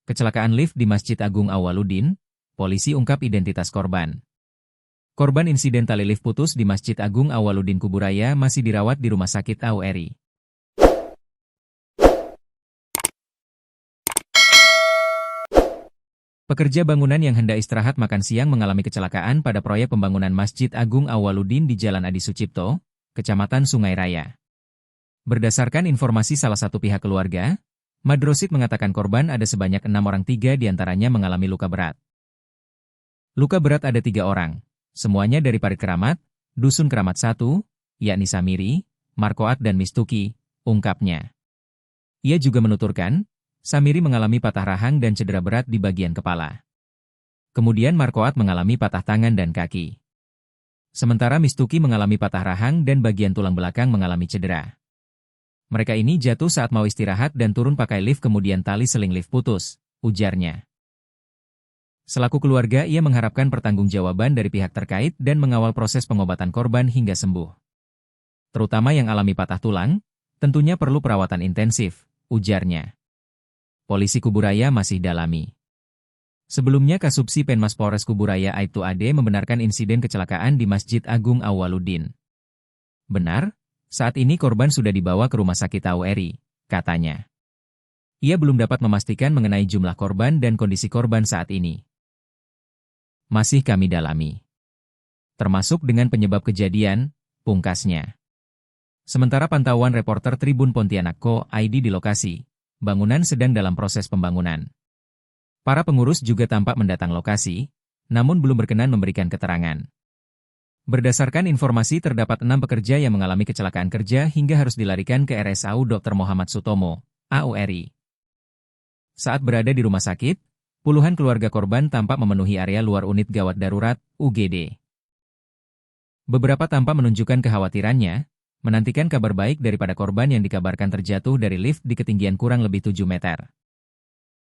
Kecelakaan lift di Masjid Agung Awwaluddin, polisi ungkap identitas korban. Korban insiden tali lift putus di Masjid Agung Awwaluddin Kuburaya masih dirawat di Rumah Sakit AURI. Pekerja bangunan yang hendak istirahat makan siang mengalami kecelakaan pada proyek pembangunan Masjid Agung Awwaluddin di Jalan Adi Sucipto, Kecamatan Sungai Raya. Berdasarkan informasi salah satu pihak keluarga, Madrosid mengatakan korban ada sebanyak 6 orang, 3 diantaranya mengalami luka berat. Luka berat ada 3 orang, semuanya dari Parit Keramat, Dusun Keramat 1, yakni Samiri, Markoat dan Mistuki, ungkapnya. Ia juga menuturkan, Samiri mengalami patah rahang dan cedera berat di bagian kepala. Kemudian Markoat mengalami patah tangan dan kaki. Sementara Mistuki mengalami patah rahang dan bagian tulang belakang mengalami cedera. Mereka ini jatuh saat mau istirahat dan turun pakai lift kemudian tali seling lift putus, ujarnya. Selaku keluarga ia mengharapkan pertanggungjawaban dari pihak terkait dan mengawal proses pengobatan korban hingga sembuh. Terutama yang alami patah tulang, tentunya perlu perawatan intensif, ujarnya. Polisi Kuburaya masih dalami. Sebelumnya Kasubsi Penmas Polres Kuburaya Aibtu Ade membenarkan insiden kecelakaan di Masjid Agung Awwaluddin. Benar, saat ini korban sudah dibawa ke Rumah Sakit AURI, katanya. Ia belum dapat memastikan mengenai jumlah korban dan kondisi korban saat ini. Masih kami dalami. Termasuk dengan penyebab kejadian, pungkasnya. Sementara pantauan reporter Tribun Pontianak Co.id di lokasi, bangunan sedang dalam proses pembangunan. Para pengurus juga tampak mendatang lokasi, namun belum berkenan memberikan keterangan. Berdasarkan informasi terdapat 6 pekerja yang mengalami kecelakaan kerja hingga harus dilarikan ke RSAU Dr. Muhammad Sutomo, AURI. Saat berada di rumah sakit, puluhan keluarga korban tampak memenuhi area luar unit gawat darurat, UGD. Beberapa tampak menunjukkan kekhawatirannya, menantikan kabar baik daripada korban yang dikabarkan terjatuh dari lift di ketinggian kurang lebih 7 meter.